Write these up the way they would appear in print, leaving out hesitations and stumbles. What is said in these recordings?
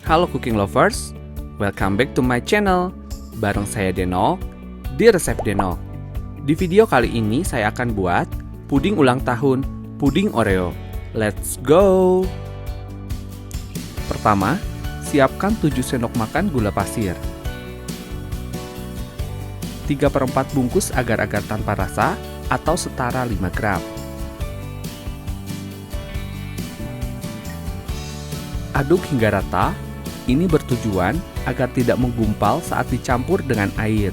Halo cooking lovers, welcome back to my channel. Bareng saya Denok, di Resep Denok. Di video kali ini saya akan buat puding ulang tahun, puding Oreo. Let's go! Pertama, siapkan 7 sendok makan gula pasir, 3/4 bungkus agar-agar tanpa rasa atau setara 5 gram. Aduk hingga rata. Ini bertujuan agar tidak menggumpal saat dicampur dengan air.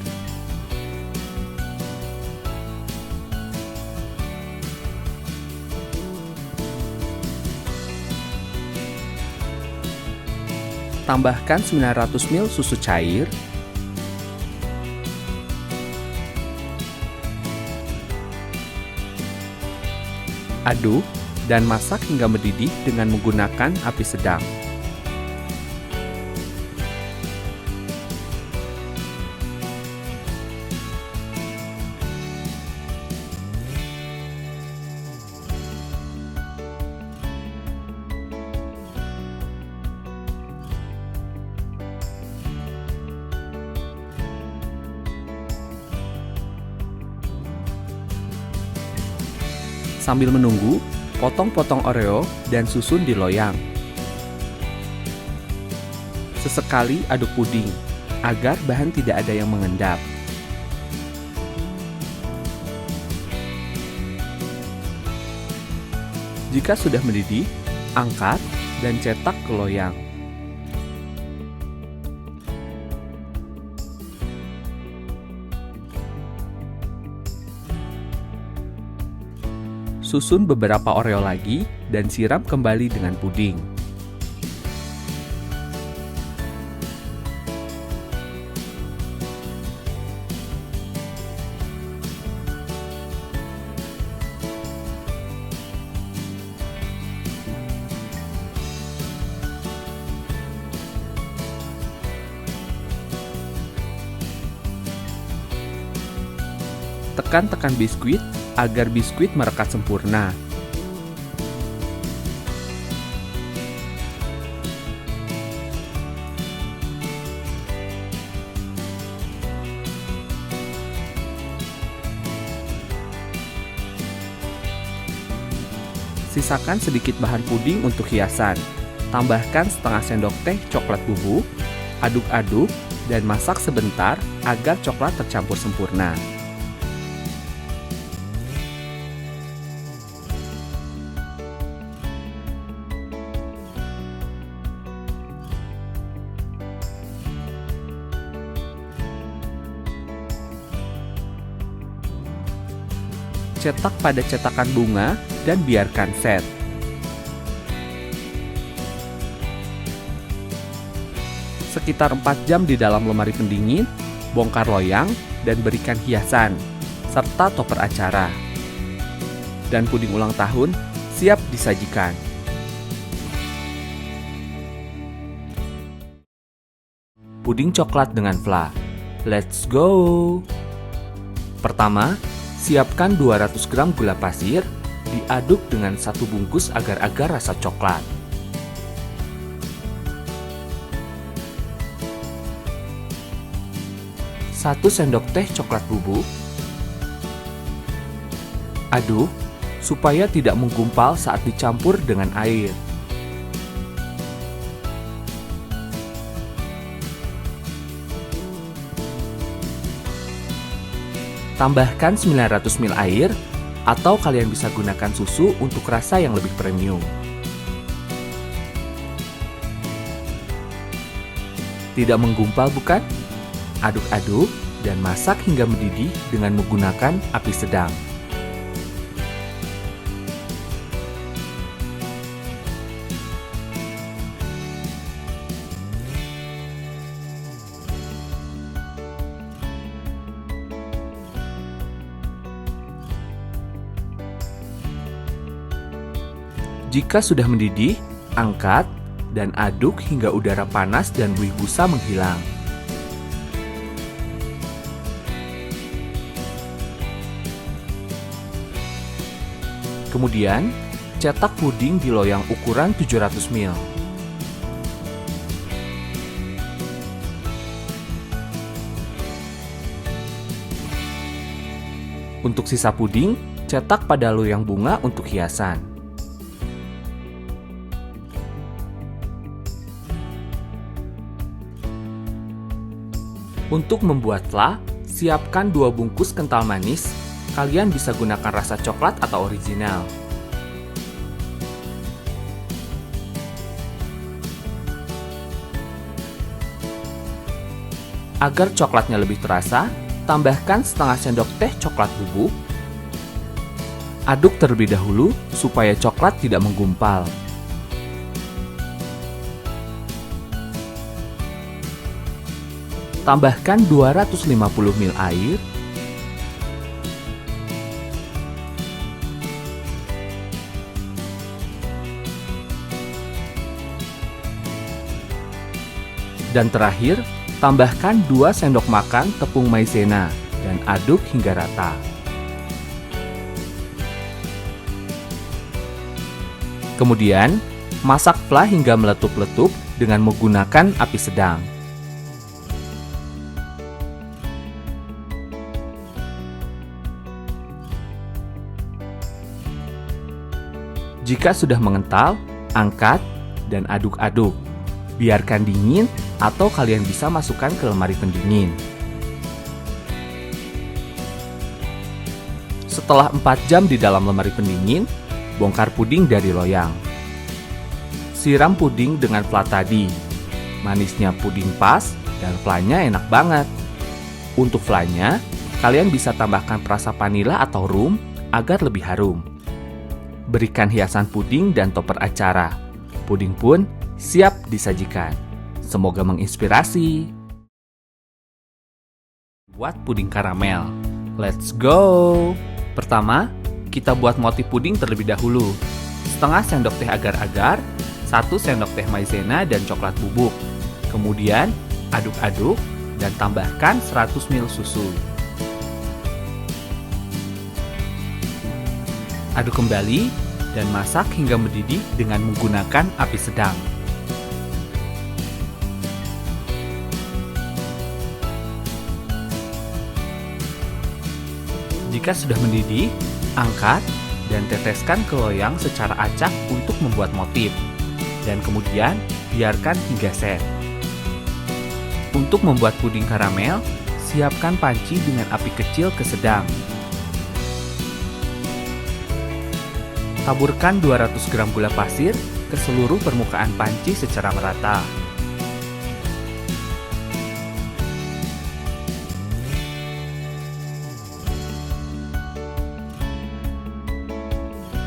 Tambahkan 900 ml susu cair, aduk dan masak hingga mendidih dengan menggunakan api sedang. Sambil menunggu, potong-potong Oreo dan susun di loyang. Sesekali aduk puding, agar bahan tidak ada yang mengendap. Jika sudah mendidih, angkat dan cetak ke loyang. Susun beberapa Oreo lagi dan siram kembali dengan puding. Tekan-tekan biskuit agar biskuit merekat sempurna. Sisakan sedikit bahan puding untuk hiasan. Tambahkan setengah sendok teh coklat bubuk, aduk-aduk, dan masak sebentar agar coklat tercampur sempurna. Cetak pada cetakan bunga dan biarkan set. Sekitar 4 jam di dalam lemari pendingin, bongkar loyang dan berikan hiasan, serta topper acara. Dan puding ulang tahun siap disajikan. Puding coklat dengan fla. Let's go! Pertama, siapkan 200 gram gula pasir, diaduk dengan 1 bungkus agar-agar rasa coklat. Satu sendok teh coklat bubuk. Aduk supaya tidak menggumpal saat dicampur dengan air. Tambahkan 900 ml air, atau kalian bisa gunakan susu untuk rasa yang lebih premium. Tidak menggumpal bukan? Aduk-aduk dan masak hingga mendidih dengan menggunakan api sedang. Jika sudah mendidih, angkat dan aduk hingga udara panas dan buih busa menghilang. Kemudian, cetak puding di loyang ukuran 700 ml. Untuk sisa puding, cetak pada loyang bunga untuk hiasan. Untuk membuat fla, siapkan 2 bungkus kental manis. Kalian bisa gunakan rasa coklat atau original. Agar coklatnya lebih terasa, tambahkan setengah sendok teh coklat bubuk. Aduk terlebih dahulu supaya coklat tidak menggumpal. Tambahkan 250 ml air. Dan terakhir, tambahkan 2 sendok makan tepung maizena dan aduk hingga rata. Kemudian, masak fla hingga meletup-letup dengan menggunakan api sedang. Jika sudah mengental, angkat dan aduk-aduk. Biarkan dingin atau kalian bisa masukkan ke lemari pendingin. Setelah 4 jam di dalam lemari pendingin, bongkar puding dari loyang. Siram puding dengan fla tadi. Manisnya puding pas dan flanya enak banget. Untuk flanya, kalian bisa tambahkan perasa vanila atau rum agar lebih harum. Berikan hiasan puding dan topper acara. Puding pun siap disajikan. Semoga menginspirasi. Buat puding karamel. Let's go! Pertama, kita buat motif puding terlebih dahulu. Setengah sendok teh agar-agar, 1 sendok teh maizena dan coklat bubuk. Kemudian, aduk-aduk dan tambahkan 100 ml susu. Aduk kembali dan masak hingga mendidih dengan menggunakan api sedang. Jika sudah mendidih, angkat dan teteskan ke loyang secara acak untuk membuat motif. Dan kemudian biarkan hingga set. Untuk membuat puding karamel, siapkan panci dengan api kecil ke sedang. Taburkan 200 gram gula pasir ke seluruh permukaan panci secara merata.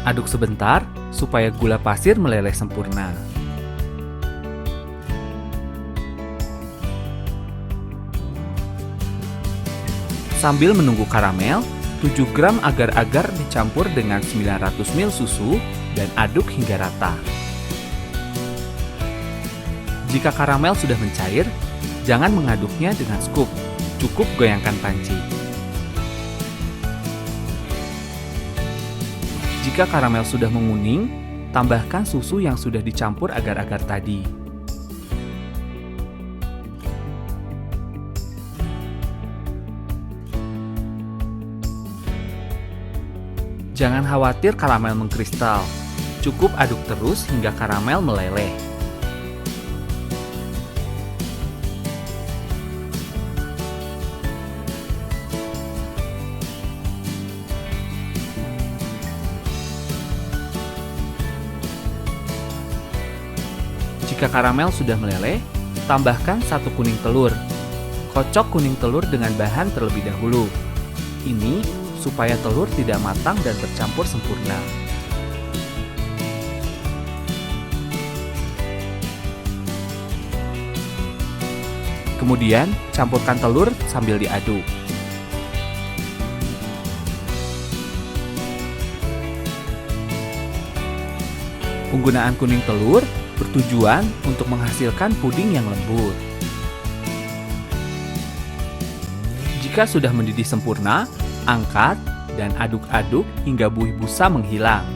Aduk sebentar supaya gula pasir meleleh sempurna. Sambil menunggu karamel, 7 gram agar-agar dicampur dengan 900 ml susu dan aduk hingga rata. Jika karamel sudah mencair, jangan mengaduknya dengan scoop, cukup goyangkan panci. Jika karamel sudah menguning, tambahkan susu yang sudah dicampur agar-agar tadi. Jangan khawatir karamel mengkristal, cukup aduk terus hingga karamel meleleh. Jika karamel sudah meleleh, tambahkan 1 kuning telur. Kocok kuning telur dengan bahan terlebih dahulu. Ini supaya telur tidak matang dan bercampur sempurna. Kemudian, campurkan telur sambil diaduk. Penggunaan kuning telur bertujuan untuk menghasilkan puding yang lembut. Jika sudah mendidih sempurna, angkat dan aduk-aduk hingga buih busa menghilang.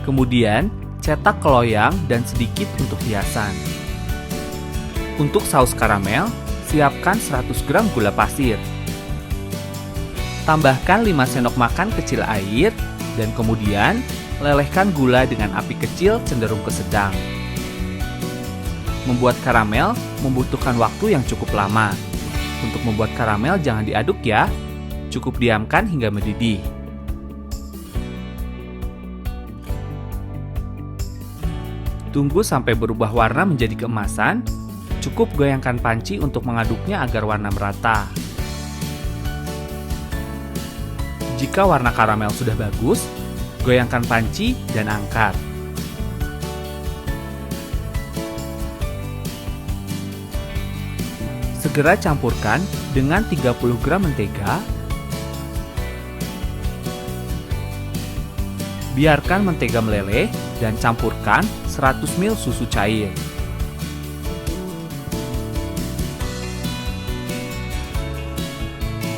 Kemudian, cetak ke loyang dan sedikit untuk hiasan. Untuk saus karamel, siapkan 100 gram gula pasir. Tambahkan 5 sendok makan kecil air, dan kemudian lelehkan gula dengan api kecil cenderung ke sedang. Membuat karamel membutuhkan waktu yang cukup lama. Untuk membuat karamel jangan diaduk ya, cukup diamkan hingga mendidih. Tunggu sampai berubah warna menjadi keemasan, cukup goyangkan panci untuk mengaduknya agar warna merata. Jika warna karamel sudah bagus, goyangkan panci dan angkat. Segera campurkan dengan 30 gram mentega. Biarkan mentega meleleh dan campurkan 100 ml susu cair.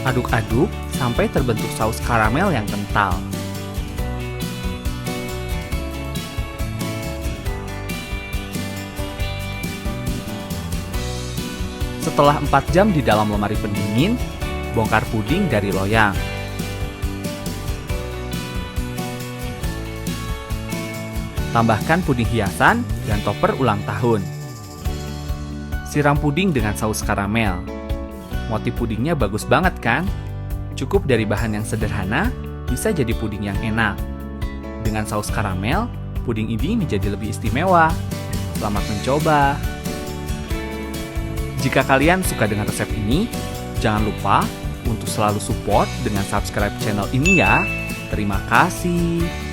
Aduk-aduk sampai terbentuk saus karamel yang kental. Setelah 4 jam di dalam lemari pendingin, bongkar puding dari loyang. Tambahkan puding hiasan dan topper ulang tahun. Siram puding dengan saus karamel. Motif pudingnya bagus banget kan? Cukup dari bahan yang sederhana, bisa jadi puding yang enak. Dengan saus karamel, puding ini menjadi lebih istimewa. Selamat mencoba! Jika kalian suka dengan resep ini, jangan lupa untuk selalu support dengan subscribe channel ini ya. Terima kasih.